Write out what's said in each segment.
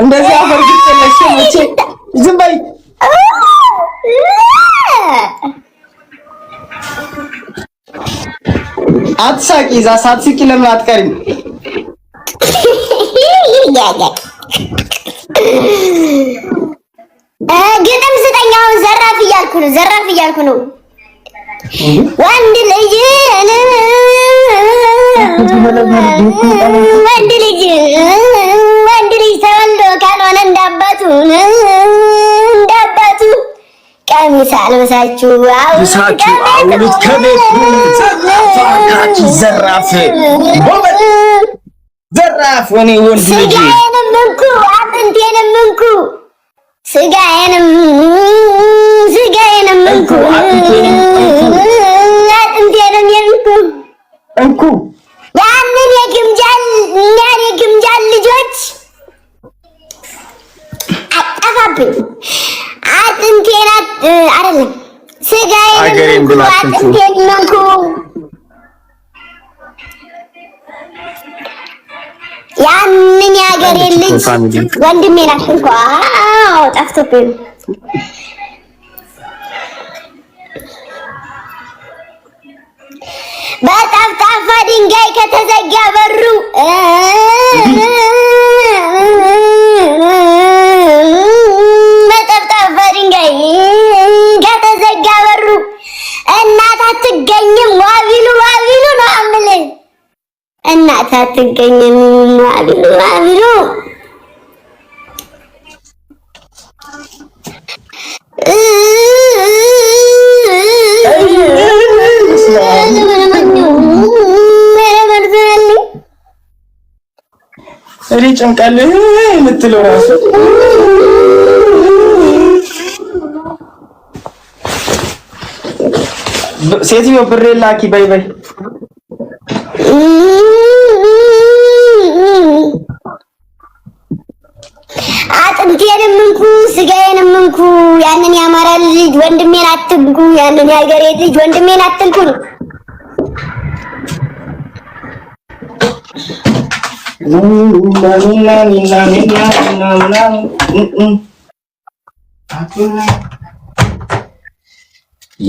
እንደዚህ አፈር ግጥለሽ መቼ ዝም በይ አትሳቂ እዛ ሳትስቂ ለምን አትቀሪም ግጥም ስጠኛው ዘራፍ እያልኩ ነው ወንድ ልጅ ተወልዶ ካልሆነ እንዳባቱ ቀሚስ አልበሳችሁ አውሉት ከቤቱ ዘራፍ ዘራፍ ወኔ ወንድ ልጅ ስጋዬንም እንኩ አጥንቴንም እንኩ ስጋዬንም እንኩ አጥንቴንም እንኩ ያንን የግምጃል ልጆች አጠፋብኝ አጥንቴን አይደለም ስጋዬንም እንኩ አጥንቴንም እንኩ ያንን ያገሬ ልጅ ወንድሜን አትንኳ ጠፍቶብኝ በጠፍጣፋ ድንጋይ ከተዘጋ በሩ በጠፍጣፋ ድንጋይ ከተዘጋ በሩ እናት አትገኝም ዋቢሉ ነው አምልህ እናት አትገኝም ዋቢሉ እሪ ጨንቃል የምትለው ራሱ ሴትዮ ብሬ ላኪ በይ አጥንቴንም እንኩ ስጋዬንም እንኩ ያንን ያማራ ልጅ ወንድሜን አትንኩ ያንን ያገሬ ልጅ ወንድሜን አትንኩ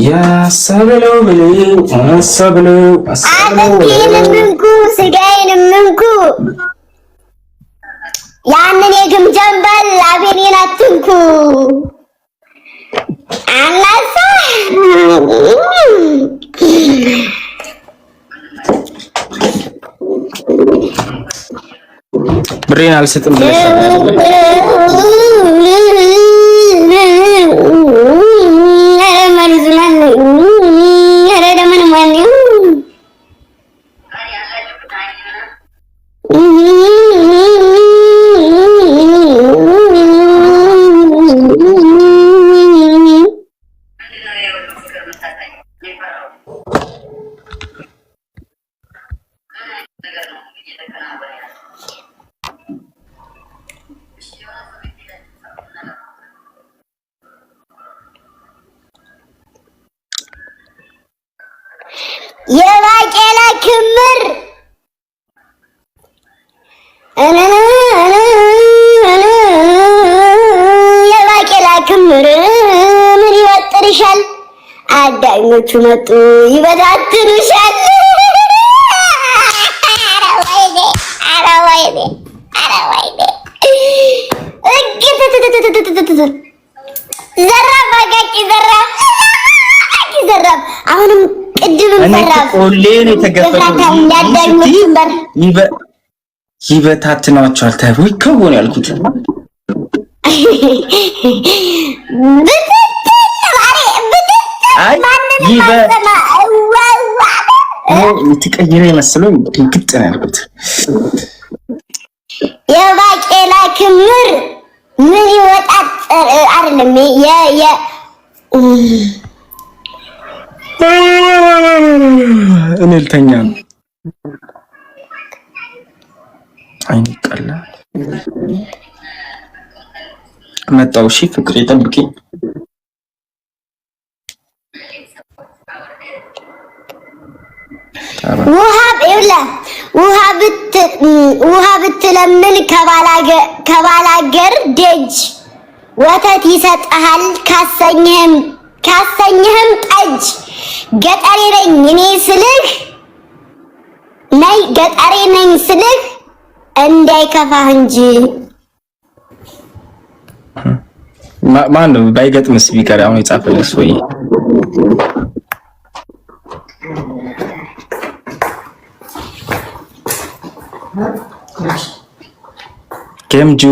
ያሰብለው አጥንቴንም እንኩ ስጋዬንም እንኩ ያንን የግምጃን ባል አቤኔን አትንኩ አላሳ ብሬን አልሰጥም ብለሻል የባቄላ ክምር የባቄላ ክምር ምን ይወጥርሻል አዳኞቹ መጡ ይበታትኑሻል ኧረ ወይኔ ዘራፍ አጋቂ ዘራፍ አሁንም ቅድም ዘራፍ ቆሌን የተገፈተው ይበታትናቸዋል ተብሎ ይከወን ያልኩት ትቀይሬ መስሎኝ ግጥ ነው ያልኩት የባቄላ ክምር ምን ይወጣጥ አይደለም እኔ ልተኛ ነው። አይንቀላ መጣው። እሺ ፍቅሬ ጠብቂኝ። ውሃ ብትለምን ከባላገር ደጅ ወተት ይሰጥሃል ካሰኝህም ጠጅ። ገጠሬ ነኝ ስልህ እንዳይከፋህ እንጂ። ማን ነው ባይገጥምስ ቢቀር አሁን የጻፈልስ ወይ ኬምጁ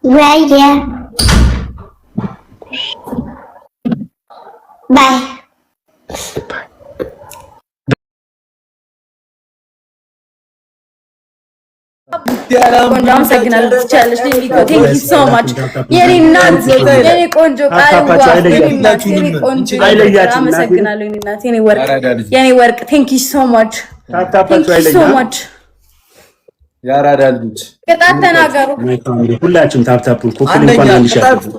ወይዬ ባይ አመሰግናለሁ። ትችያለሽ። ቴንክ ዩ ሶ ማች የኔ እናት የኔ ቆንጆ አመሰግናለሁ። የኔ እናት የኔ ወርቅ ቴንክ ዩ ሶ ማች ያራዳ ልጅ ቅጣት ተናገሩ። ሁላችሁም ታፕታፑ ኮፕል እንኳን አንሻችሁ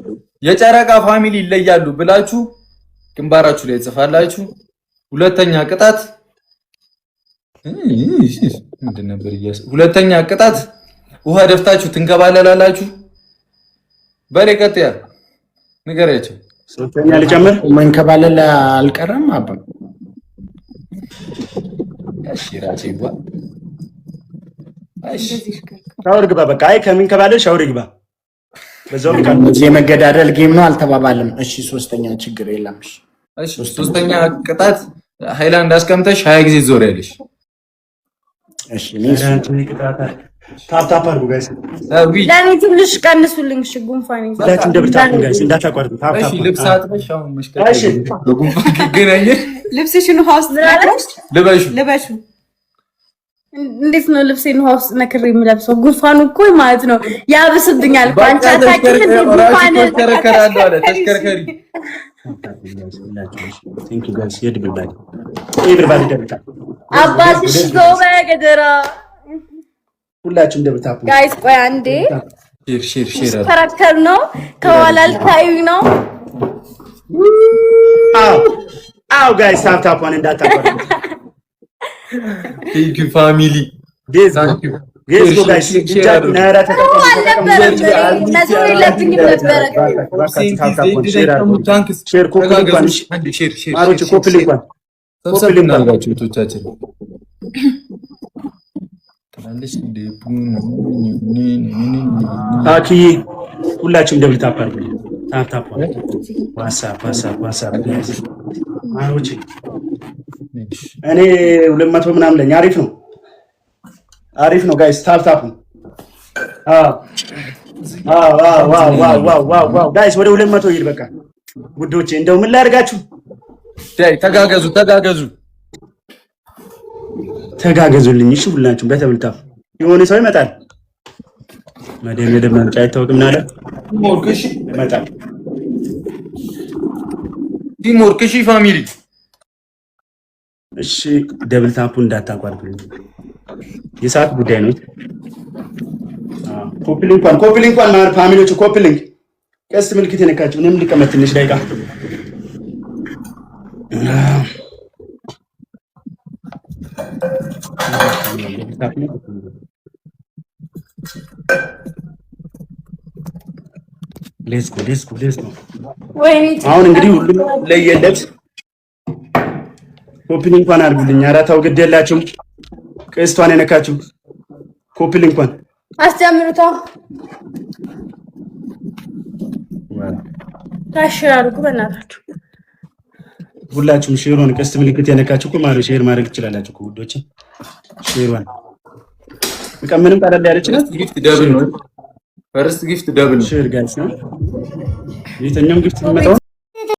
የጨረቃ ፋሚሊ ይለያሉ ብላችሁ ግንባራችሁ ላይ ጽፋላችሁ። ሁለተኛ ቅጣት ምንድን ነበር? ሁለተኛ ቅጣት ውሃ ደፍታችሁ ትንከባለላላችሁ። በሬ ቀጥያ ንገሪያቸው። ሶስተኛ ልጨምር። መንከባለል አልቀረም አባ ሻወር ግባ። በቃ አይ ከሚንከባለል ሻወር ግባ። በዛው የመገዳደል ጌም ነው አልተባባልም። እሺ ሶስተኛ ችግር የለም። እሺ ሶስተኛ ቅጣት ሃይላንድ አስቀምጠሽ 20 ጊዜ ዞር ያለሽ። እሺ ታፕታፕ አድርጉ ጋይስ። ለኔ ትንሽ ቀንሱልኝ። እሺ ጉንፋን ሁላችሁም ደብታችሁ ጋይስ እንዳታቋርጡ። ታፕታፕ እሺ ልብስ አጥበሽ አሁን መሽከርከር በጉንፋን ግገናኝ። ልብስሽን ውሃ ውስጥ ልበሹ። እንዴት ነው ልብሴን ውሃ ውስጥ ነክሬ የምለብሰው? ጉንፋኑ እኮ ማለት ነው ያብስብኛል። ቋንጫ ታክል ጉንፋን ተከራከራለሁ አለ ተሽከርከሪ። ቴንክ ዩ ጋይስ። የድብልባል ኤቭሪባዲ ደብታ አባትሽ ጎበገደራ ሁላችሁም ደብታፑ ጋይስ። ቆይ አንዴ ሼር ተከራከር ነው ከኋላ ልታዩኝ ነው። አው ጋይስ ታፕታፑን እንዳታቋርጡ። ቴንክ ዩ ፋሚሊ ዴዝ ጌስ ጋይስ ዲጃት ናራ ሁላችሁም ደብል ታፕ አድርጉ። ታፕ ዋትስአፕ ማሮች እኔ 200 ምናምን ለኝ። አሪፍ ነው ጋይስ። ታፕ ዋው ጋይስ ወደ 200 ይል በቃ ውዶቼ። እንደው ምን ላድርጋችሁ? ተጋገዙልኝ። እሺ ሁላችሁም በተብልታፍ የሆነ ሰው ይመጣል። መደመደ ማንጫ አይታወቅም ናለ ሞርክሺ ይመጣል። ሞርክሺ ፋሚሊ እሺ ደብል ታፑ እንዳታቋርጡልኝ። የሰዓት ጉዳይ ነው። ኮፕሊንግ እንኳን ፋሚሊዎቹ ኮፕሊንግ ቀስ ምልክት የነካችሁ እኔም ልቀመጥ ትንሽ ደቂቃ። ሌትስ ጎ። አሁን እንግዲህ ሁሉም ለየለት ኮፒል እንኳን አድርጉልኝ። ኧረ ተው ግድ የላችሁም። ቅስቷን የነካችሁ ኮፒል እንኳን አስጀምሩታ ታሽ አድርጉ በእናታችሁ። ሁላችሁም ሼሩን ቅስት ምልክት የነካችሁ እኮ ማለት ሼር ማድረግ ትችላላችሁ እኮ ውዶቼ። ሼሩን በቃ ምንም ቀለል ያለች ነው። ጊፍት ደብል ነው። ፈርስት ጊፍት ደብል ነው። ሼር ጋይስ ነው። የትኛውም ጊፍት የሚመጣው